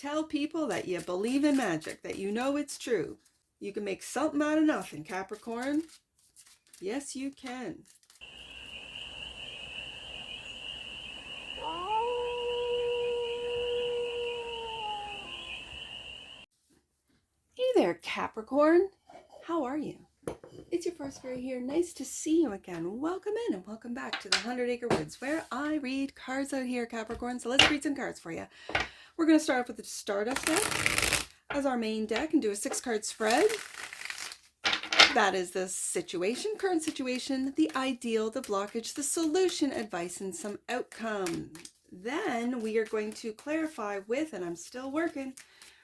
tell people that you believe in magic, that you know it's true. You can make something out of nothing, Capricorn. Yes, you can. Hey there, Capricorn. How are you? It's your first fairy here. Nice to see you again. Welcome in and welcome back to the 100 Acre Woods, where I read cards out here, Capricorn. So let's read some cards for you. We're going to start off with the Stardust deck as our main deck and do a 6-card spread. That is the situation, current situation, the ideal, the blockage, the solution, advice, and some outcome. Then we are going to clarify with, and I'm still working,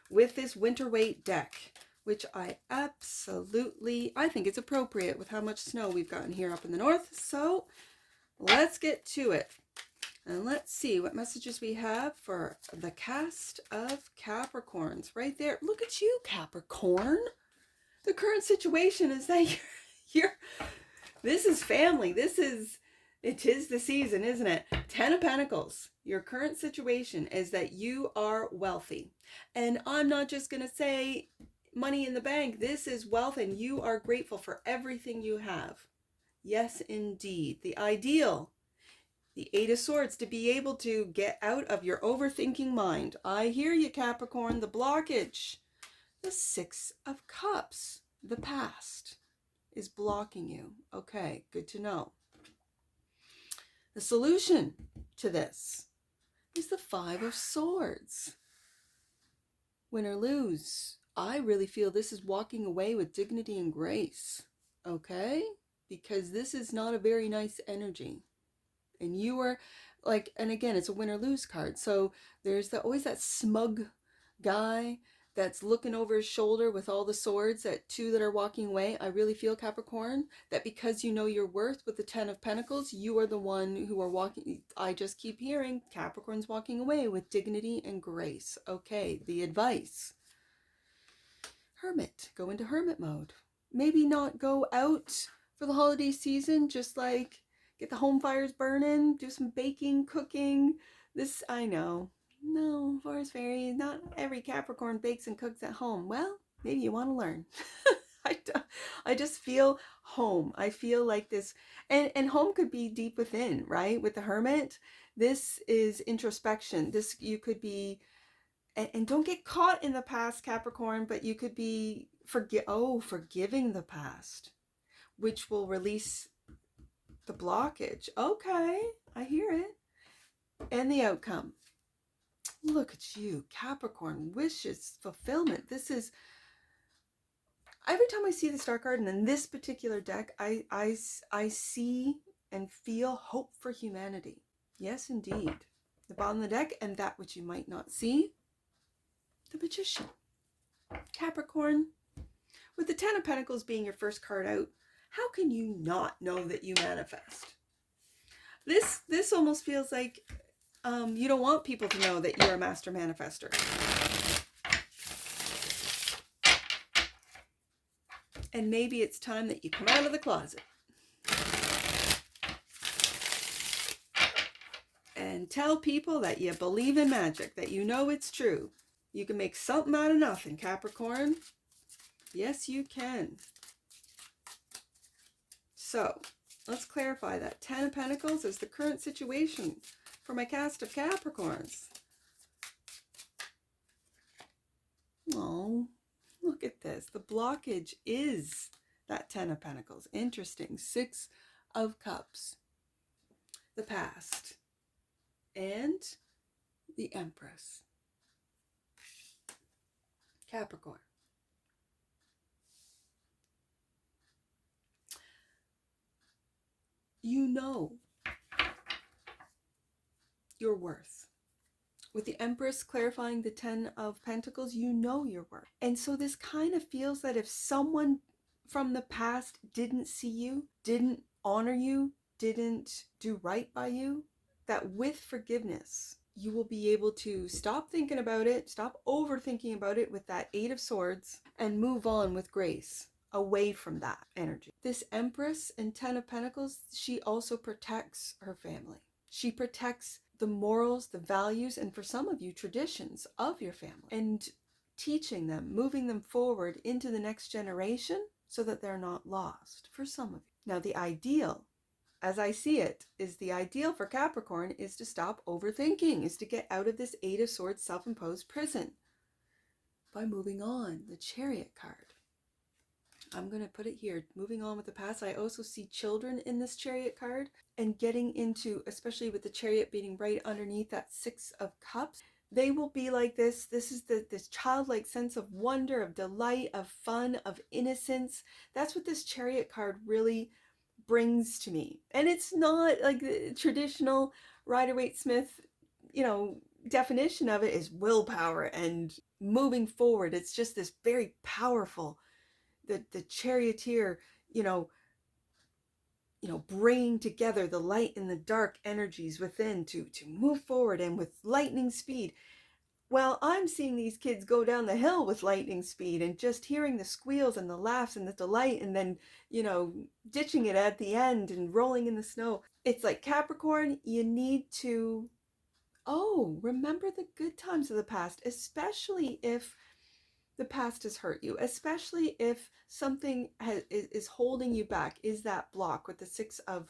with this winter weight deck, which I think it's appropriate with how much snow we've gotten here up in the north. So let's get to it. And let's see what messages we have for the cast of Capricorns right there. Look at you, Capricorn. The current situation is that this is family. It is the season, isn't it? 10 of Pentacles. Your current situation is that you are wealthy. And I'm not just going to say money in the bank. This is wealth and you are grateful for everything you have. Yes, indeed. The ideal. The 8 of Swords, to be able to get out of your overthinking mind. I hear you, Capricorn. The blockage. The 6 of Cups. The past is blocking you. Okay, good to know. The solution to this is the 5 of Swords. Win or lose. I really feel this is walking away with dignity and grace. Okay? Because this is not a very nice energy. And you are like, and again, it's a win or lose card. So there's always that smug guy that's looking over his shoulder with all the swords, that 2 that are walking away. I really feel, Capricorn, that because you know your worth with the 10 of Pentacles, you are the one who are walking. I just keep hearing Capricorn's walking away with dignity and grace. Okay, the advice. Hermit. Go into hermit mode. Maybe not go out for the holiday season, just like get the home fires burning, do some baking, cooking. This, I know. No, Forest Fairy, not every Capricorn bakes and cooks at home. Well, maybe you want to learn. I just feel home. I feel like this, and home could be deep within, right? With the Hermit, this is introspection. This, you could be, and don't get caught in the past, Capricorn, but you could be forgiving the past, which will release the blockage. Okay, I hear it. And the outcome. Look at you, Capricorn. Wishes, fulfillment. This is, every time I see the Star card, and in this particular deck, I see and feel hope for humanity. Yes, indeed. The bottom of the deck, and that which you might not see, the Magician. Capricorn, with the 10 of Pentacles being your first card out, how can you not know that you manifest? This almost feels like you don't want people to know that you're a master manifester. And maybe it's time that you come out of the closet and tell people that you believe in magic, that you know it's true. You can make something out of nothing, Capricorn. Yes, you can. So, let's clarify that 10 of Pentacles is the current situation for my cast of Capricorns. Oh, look at this. The blockage is that 10 of Pentacles. Interesting. 6 of Cups. The past. And the Empress. Capricorn. You know your worth. With the Empress clarifying the 10 of Pentacles, you know your worth. And so this kind of feels that if someone from the past didn't see you, didn't honor you, didn't do right by you, that with forgiveness, you will be able to stop thinking about it, stop overthinking about it with that 8 of Swords, and move on with grace away from that energy. This Empress and 10 of Pentacles, she also protects her family. She protects the morals, the values, and for some of you, traditions of your family, and teaching them, moving them forward into the next generation so that they're not lost for some of you. Now, the ideal, as I see it, is the ideal for Capricorn is to stop overthinking, is to get out of this Eight of Swords self-imposed prison by moving on. The Chariot card. I'm going to put it here. Moving on with the past. I also see children in this Chariot card and getting into, especially with the Chariot being right underneath that Six of Cups. They will be like this. This is this childlike sense of wonder, of delight, of fun, of innocence. That's what this Chariot card really brings to me. And it's not like the traditional Rider-Waite-Smith, definition of it is willpower and moving forward. It's just this very powerful, the charioteer, bringing together the light and the dark energies within to move forward and with lightning speed. Well, I'm seeing these kids go down the hill with lightning speed and just hearing the squeals and the laughs and the delight, and then, ditching it at the end and rolling in the snow. It's like, Capricorn, you need to, remember the good times of the past, especially if the past has hurt you, especially if something is holding you back, is that block with the Six of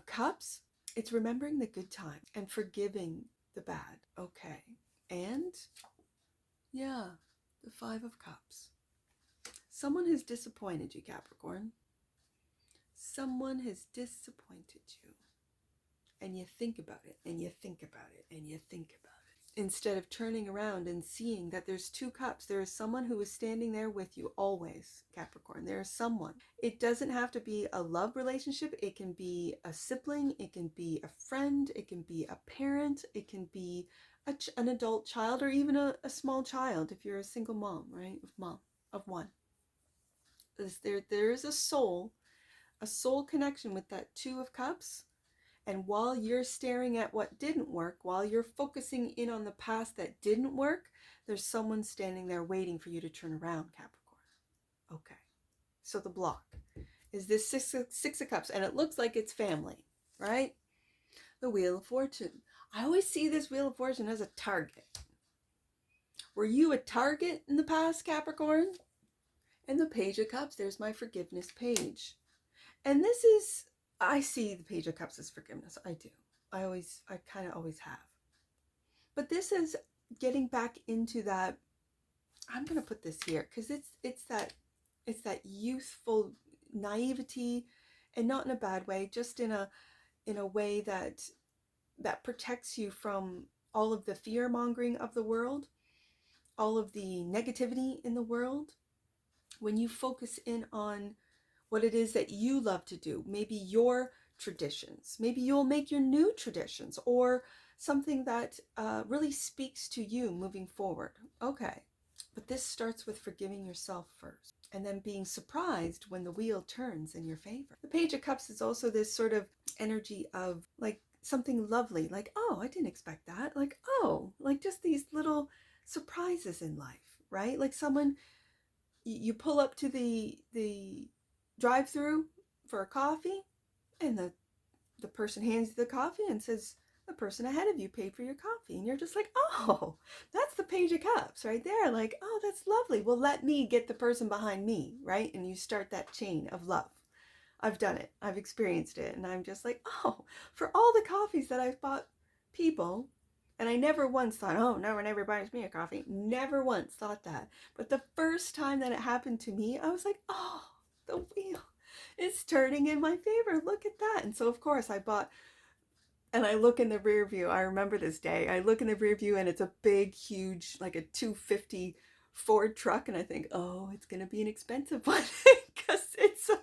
Cups. It's remembering the good times and forgiving the bad. Okay. And yeah, the Five of Cups. Someone has disappointed you, Capricorn. Someone has disappointed you. And you think about it, and you think about it, and you think about it. Instead of turning around and seeing that there's two cups, there is someone who is standing there with you always, Capricorn. There is someone. It doesn't have to be a love relationship. It can be a sibling. It can be a friend. It can be a parent. It can be an adult child, or even a small child if you're a single mom, right? Of one. There is a soul connection with that Two of Cups. And while you're staring at what didn't work, while you're focusing in on the past that didn't work, there's someone standing there waiting for you to turn around, Capricorn. Okay. So the block is this Six of Cups, and it looks like it's family, right? The Wheel of Fortune. I always see this Wheel of Fortune as a target. Were you a target in the past, Capricorn? And the Page of Cups, there's my forgiveness page. And this is, I see the Page of Cups as forgiveness. I do. I kind of always have. But this is getting back into that, I'm going to put this here, because it's that youthful naivety, and not in a bad way, just in a way that protects you from all of the fear-mongering of the world, all of the negativity in the world. When you focus in on what it is that you love to do, maybe your traditions, maybe you'll make your new traditions, or something that really speaks to you moving forward. Okay, but this starts with forgiving yourself first, and then being surprised when the wheel turns in your favor. The Page of Cups is also this sort of energy of like something lovely, like, oh, I didn't expect that. Like, oh, like just these little surprises in life, right? Like someone, you pull up to the drive-through for a coffee, and the person hands you the coffee and says, the person ahead of you paid for your coffee. And you're just like, oh, that's the Page of Cups right there. Like, oh, that's lovely. Well, let me get the person behind me, right? And you start that chain of love. I've done it. I've experienced it. And I'm just like, oh, for all the coffees that I've bought people, and I never once thought, oh, no one ever buys me a coffee. Never once thought that. But the first time that it happened to me, I was like, oh, the wheel is turning in my favor. Look at that. And so, of course, I bought, and I look in the rear view. I remember this day. I look in the rear view, and it's a big, huge, like a 250 Ford truck. And I think, oh, it's going to be an expensive one because it's a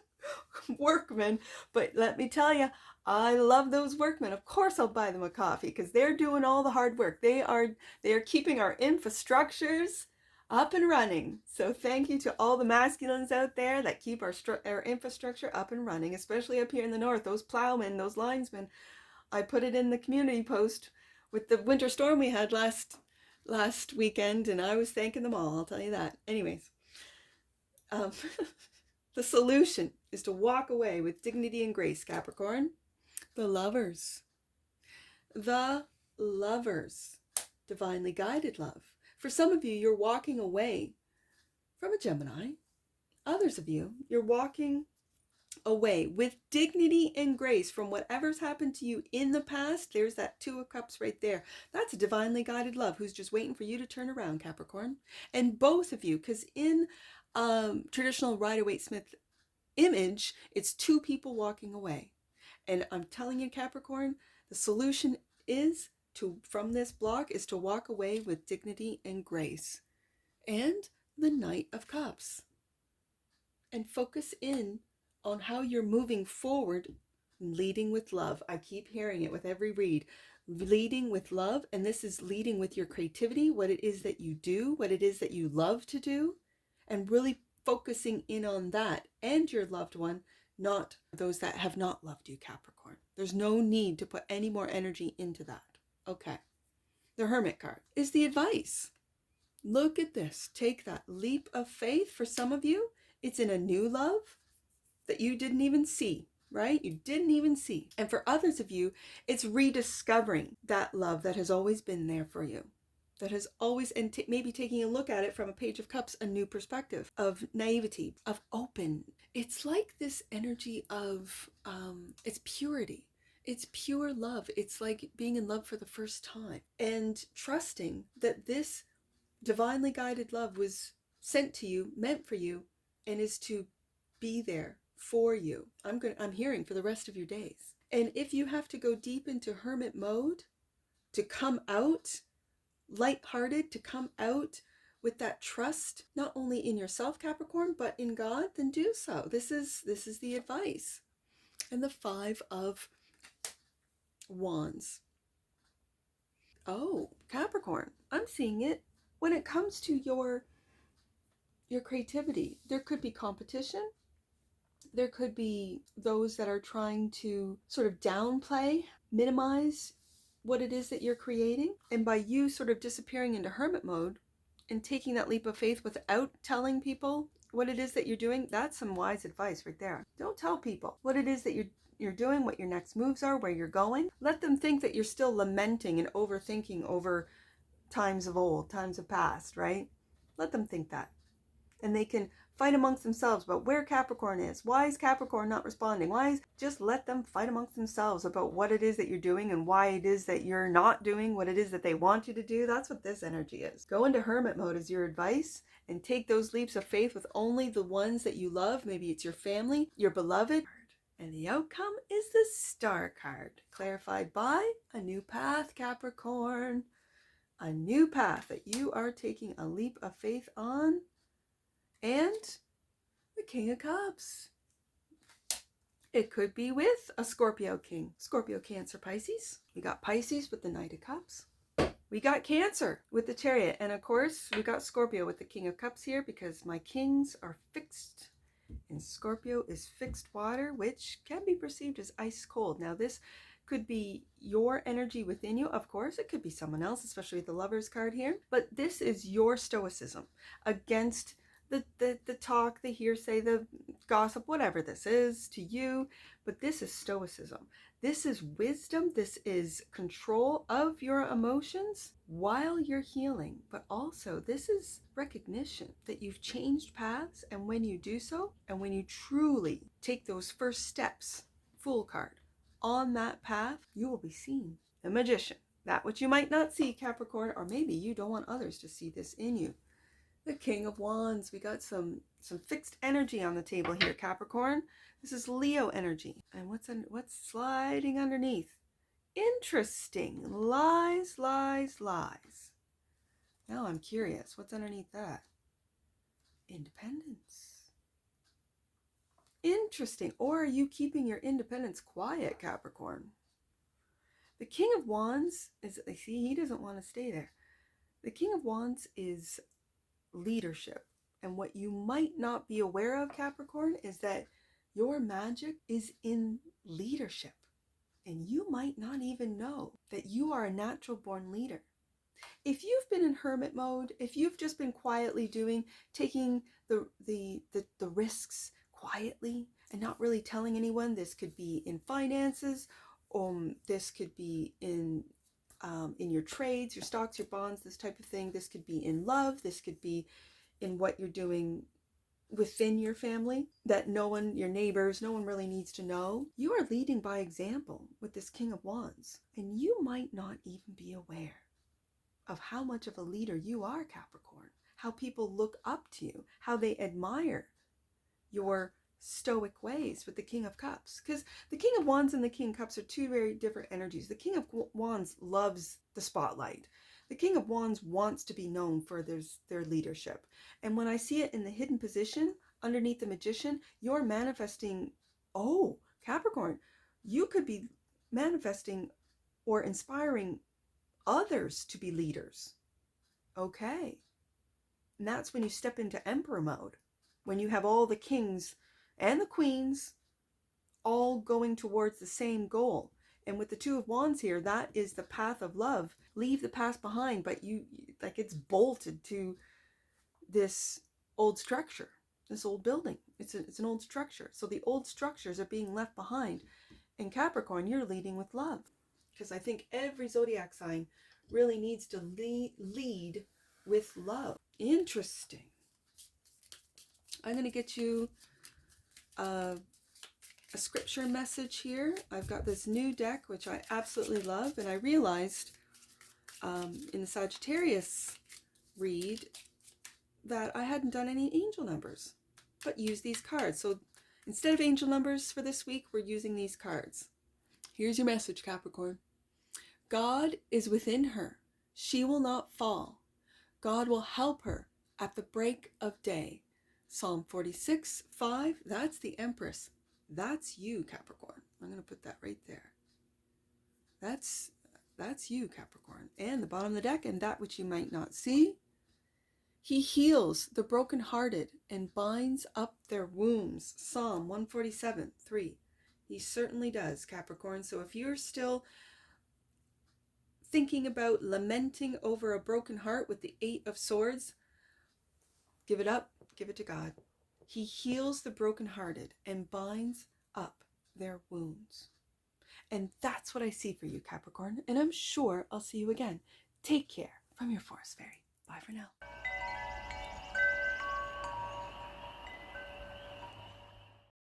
Workman. But let me tell you, I love those workmen. Of course I'll buy them a coffee because they're doing all the hard work. They are keeping our infrastructures up and running. So thank you to all the masculines out there that keep our infrastructure up and running, especially up here in the north. Those plowmen, those linesmen. I put it in the community post with the winter storm we had last weekend, and I was thanking them all, I'll tell you that. Anyways, the solution is to walk away with dignity and grace, Capricorn. The Lovers. The Lovers, divinely guided love. For some of you, you're walking away from a Gemini. Others of you, you're walking away with dignity and grace from whatever's happened to you in the past. There's that Two of Cups right there. That's a divinely guided love who's just waiting for you to turn around, Capricorn. And both of you, because in traditional Rider-Waite-Smith image, it's two people walking away. And I'm telling you, Capricorn, the solution is from this block is to walk away with dignity and grace. And the Knight of Cups. And focus in on how you're moving forward, leading with love. I keep hearing it with every read. Leading with love, and this is leading with your creativity, what it is that you do, what it is that you love to do, and really focusing in on that and your loved one, not those that have not loved you, Capricorn. There's no need to put any more energy into that. Okay. The Hermit card is the advice. Look at this. Take that leap of faith. For some of you, it's in a new love that you didn't even see, right? You didn't even see. And for others of you, it's rediscovering that love that has always been there for you. That has always, and maybe taking a look at it from a Page of Cups, a new perspective of naivety, of open. It's like this energy of, it's purity. It's pure love. It's like being in love for the first time and trusting that this divinely guided love was sent to you, meant for you, and is to be there for you. I'm hearing for the rest of your days. And if you have to go deep into hermit mode to come out lighthearted, to come out with that trust, not only in yourself, Capricorn, but in God, then do so. This is the advice. And the Five of Wands. Oh, Capricorn, I'm seeing it. When it comes to your creativity, there could be competition. There could be those that are trying to sort of downplay, minimize what it is that you're creating. And by you sort of disappearing into hermit mode and taking that leap of faith without telling people what it is that you're doing, that's some wise advice right there. Don't tell people what it is that you're doing, what your next moves are, where you're going. Let them think that you're still lamenting and overthinking over times of old, times of past, right? Let them think that. And they can fight amongst themselves about where Capricorn is. Why is Capricorn not responding? Just let them fight amongst themselves about what it is that you're doing and why it is that you're not doing what it is that they want you to do. That's what this energy is. Go into hermit mode as your advice and take those leaps of faith with only the ones that you love. Maybe it's your family, your beloved. And the outcome is the Star card, clarified by a new path, Capricorn. A new path that you are taking a leap of faith on. And the King of Cups. It could be with a Scorpio King. Scorpio, Cancer, Pisces. We got Pisces with the Knight of Cups. We got Cancer with the Chariot. And of course, we got Scorpio with the King of Cups here because my kings are fixed. And Scorpio is fixed water, which can be perceived as ice cold. Now, this could be your energy within you. Of course, it could be someone else, especially with the Lovers card here. But this is your stoicism against the talk, the hearsay, the gossip, whatever this is to you. But this is stoicism. This is wisdom. This is control of your emotions while you're healing. But also, this is recognition that you've changed paths. And when you do so, and when you truly take those first steps, Fool card, on that path, you will be seen. The Magician. That which you might not see, Capricorn, or maybe you don't want others to see this in you. The King of Wands. We got some fixed energy on the table here, Capricorn. This is Leo energy. And what's sliding underneath? Interesting. Lies, lies, lies. Now I'm curious. What's underneath that? Independence. Interesting. Or are you keeping your independence quiet, Capricorn? The King of Wands is, see, he doesn't want to stay there. The King of Wands is leadership. And what you might not be aware of, Capricorn, is that your magic is in leadership. And you might not even know that you are a natural born leader. If you've been in hermit mode, if you've just been quietly taking the risks quietly and not really telling anyone, this could be in finances, this could be in in your trades, your stocks, your bonds, this type of thing. This could be in love. This could be in what you're doing within your family that no one, your neighbors, no one really needs to know. You are leading by example with this King of Wands, and you might not even be aware of how much of a leader you are, Capricorn, how people look up to you, how they admire your stoic ways with the King of Cups. Because the King of Wands and the King of Cups are two very different energies. The King of Wands loves the spotlight. The King of Wands wants to be known for their leadership. And when I see it in the hidden position underneath the Magician, you're manifesting, oh, Capricorn, you could be manifesting or inspiring others to be leaders. Okay. And that's when you step into Emperor mode, when you have all the kings and the queens all going towards the same goal. And with the Two of Wands here, that is the path of love. Leave the past behind, but you, like, it's bolted to this old structure, this old building. It's an old structure. So the old structures are being left behind. And Capricorn, you're leading with love. Because I think every zodiac sign really needs to lead with love. Interesting. I'm going to get you a scripture message here. I've got this new deck, which I absolutely love. And I realized in the Sagittarius read that I hadn't done any angel numbers, but use these cards. So instead of angel numbers for this week, we're using these cards. Here's your message, Capricorn. God is within her. She will not fall. God will help her at the break of day. Psalm 46:5. That's the Empress. That's you, Capricorn. I'm going to put that right there. That's you, Capricorn. And the bottom of the deck, and that which you might not see. He heals the brokenhearted and binds up their wounds. Psalm 147:3. He certainly does, Capricorn. So if you're still thinking about lamenting over a broken heart with the 8 of Swords, give it up, give it to God. He heals the brokenhearted and binds up their wounds. And that's what I see for you, Capricorn. And I'm sure I'll see you again. Take care from your Forest Fairy. Bye for now.